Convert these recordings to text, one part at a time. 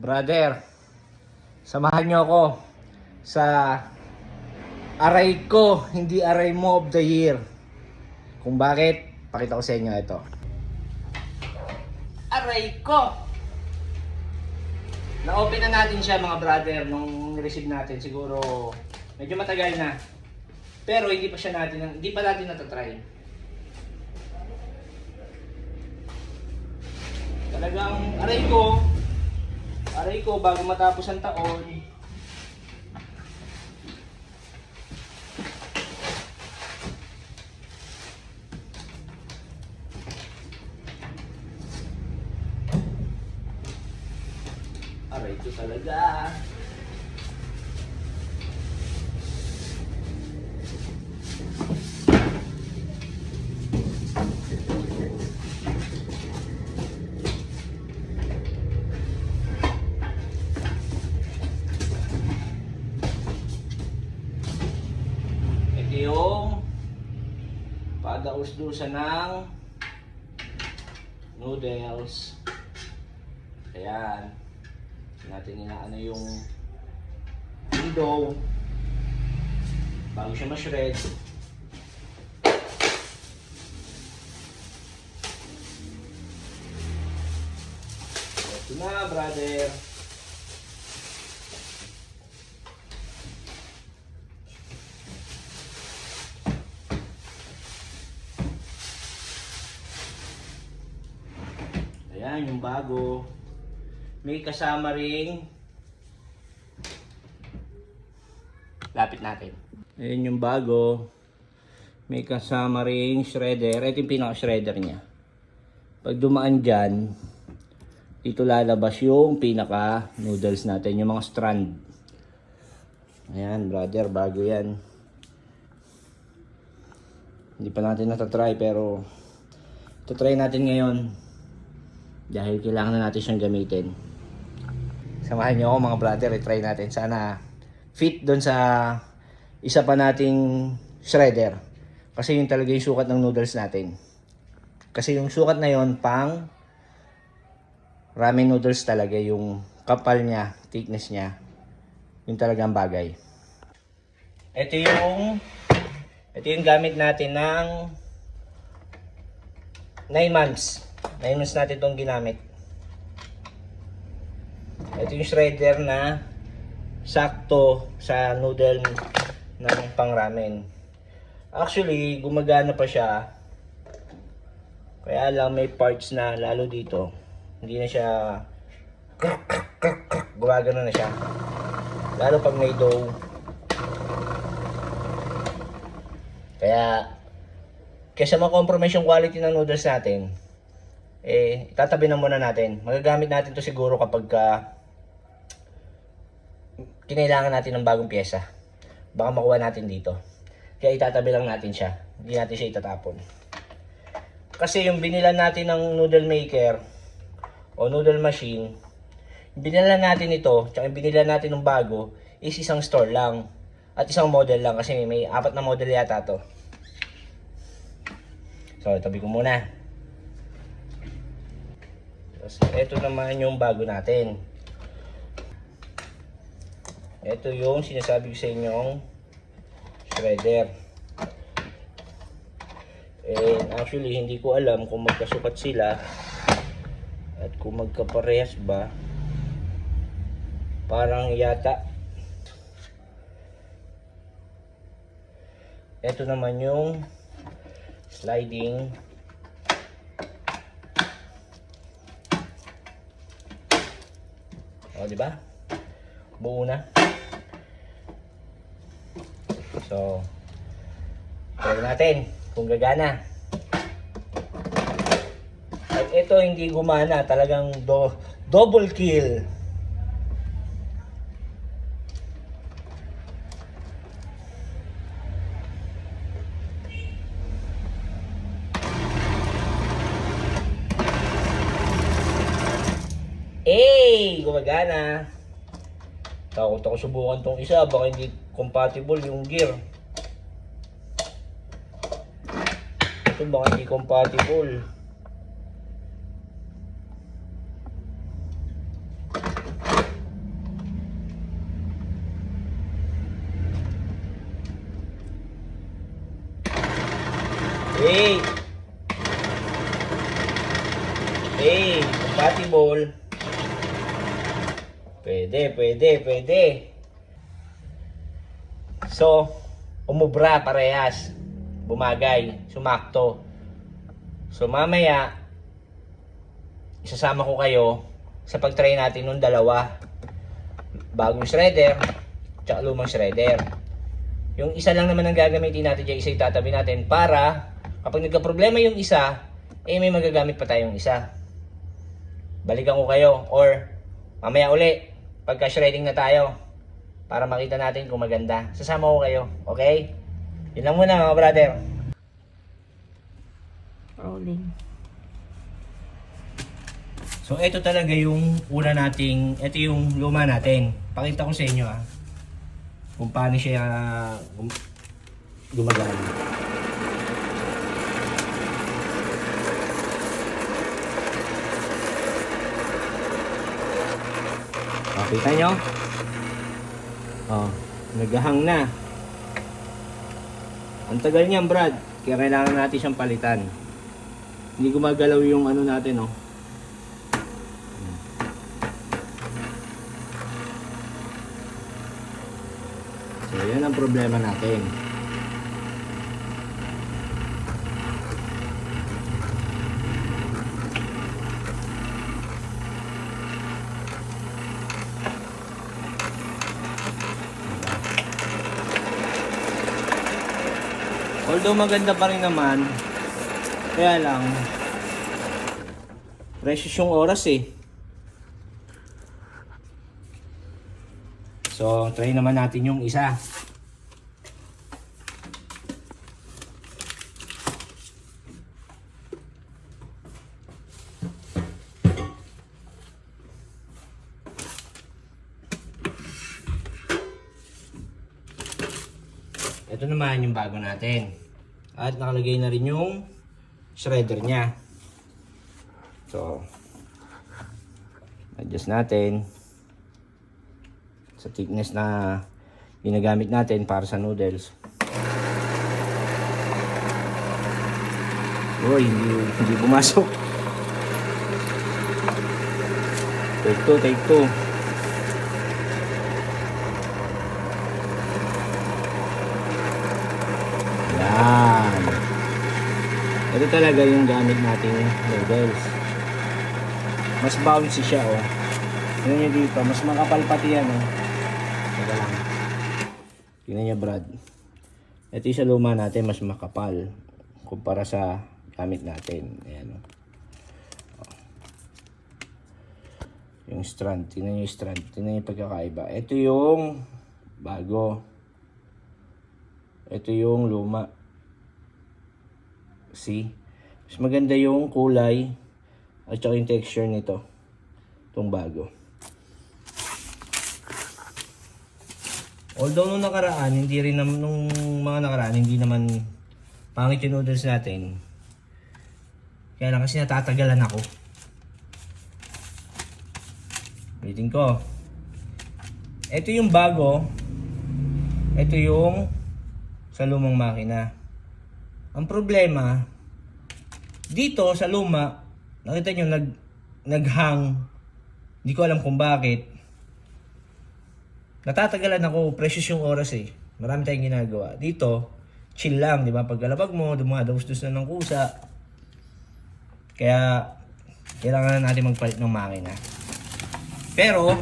Brother, samahan niyo ako sa aray ko, hindi aray mo of the year. Kung bakit, pakita ko sa inyo ito. Aray ko! Na-open na natin siya mga brother nung receive natin. Siguro medyo matagal na. Pero hindi pa natin natatry. Talagang aray ko bago matapos ang taon. Aray ko talaga. Yung padaus-dusan ng noodles. Ayan. Natin inaano yung dough bago siya ma-shred. Ito na, brother. Ayan, yung bago. May kasama ring lapit natin. Ayan yung bago. May kasama ring shredder. Ito yung pinaka-shredder niya. Pag dumaan dyan, dito lalabas yung pinaka-noodles natin. Yung mga strand. Ayan, brother. Bago yan. Hindi pa natin natatry pero tatry natin ngayon. Dahil kailangan na natin siyang gamitin. Samahan niyo ako mga brother, i-try natin. Sana fit doon sa isa pa nating shredder. Kasi yun talaga yung sukat ng noodles natin. Kasi yung sukat na yun, pang ramen noodles talaga. Yung kapal niya, thickness niya. Yun talaga ang bagay. Ito yung gamit natin ng 9 months. 9 months natin itong ginamit. Ito yung shredder na sakto sa noodle ng pang ramen. Actually, gumagana pa siya. Kaya lang may parts na lalo dito. Hindi na siya gumagana na siya. Lalo pag may dough. Kaya kaysa ma-compromise yung quality ng noodles natin, tatabi na muna natin. Magagamit natin to siguro kapag kinailangan natin ng bagong pyesa. Baka makuha natin dito. Kaya itatabi lang natin siya. Hindi natin siya itatapon. Kasi yung binilan natin ng noodle maker o noodle machine, binilan natin ito, tsaka yung binilan natin ng bago is isang store lang. At isang model lang kasi may 4 na model yata to. So, tabi ko muna. Ito naman yung bago natin. Ito yung sinasabi ko sa inyong shredder. Actually, hindi ko alam kung magkasukat sila at kung magkaparehas ba. Parang yata. Ito naman yung sliding. O, di ba? Buo na. So, try natin kung gagana. At ito hindi gumana, talagang double kill. Gumagana. Takot ako subukan tong isa, baka hindi compatible yung gear. Ito baka hindi compatible. Hey! Hey! Compatible. Pwede. So, umubra parehas. Bumagay. Sumakto. So, mamaya, isasama ko kayo sa pag-try natin ng dalawa. Bagong shredder, tsaka lumang shredder. Yung isa lang naman ang gagamitin natin dyan, isa itatabi natin para kapag nagka-problema yung isa, may magagamit pa tayong isa. Balikan ko kayo or mamaya uli, pagka-shredding na tayo para makita natin kung maganda. Sasama ko kayo, okay? Yun lang muna mga brother. Rolling. So, ito talaga yung una nating, ito yung luma natin. Pakita ko sa inyo kung paano siya gumagana. Makita nyo? Oh, naghahang na. Ang tagal niyan, Brad. Kaya kailangan natin siyang palitan. Hindi gumagalaw yung ano natin, oh. So, yan ang problema natin. Although maganda pa rin naman, kaya lang, precious yung oras eh. So, try naman natin yung isa. Ito naman yung bago natin. At nakalagay na rin yung shredder niya. So, adjust natin sa thickness na ginagamit natin para sa noodles. Uy, hindi pumasok. Take two. Yan. Ito talaga yung gamit nating noodles. Mas bouncy siya, oh. Tingnan nyo dito, mas makapal pati yan, oh. Teka lang. Tingnan nyo, Brad. Ito yung sa luma natin, mas makapal kumpara sa gamit natin. Ayan, oh. Yung strand. Tingnan nyo yung strand. Tingnan nyo yung pagkakaiba. Ito yung bago. Ito yung luma. See? Mas maganda yung kulay at saka yung texture nito. Itong bago. Although nung nakaraan, hindi rin naman, nung mga nakaraan, hindi naman pangit yung noodles natin. Kaya lang kasi natatagalan ako. Ulitin ko. Ito yung bago. Ito yung sa lumang makina. Ang problema, dito sa luma, nakita nyo, naghang. Hindi ko alam kung bakit. Natatagalan ako, precious yung oras eh. Marami tayong ginagawa. Dito, chill lang, di ba? Pagkalabag mo, dumadaus-dus na ng kusa. Kaya, kailangan na natin magpalit ng makina. Pero,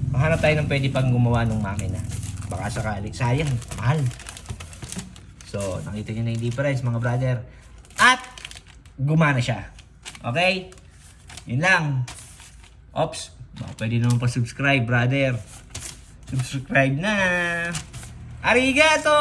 mahanap tayo ng pwede pang gumawa ng makina. Baka sakali. Sayang, mahal. So, nakita nyo na yung difference, mga brother. At, gumana siya. Okay? Yun lang. Ops, baka pwede naman pa subscribe, brother. Subscribe na. Arigato!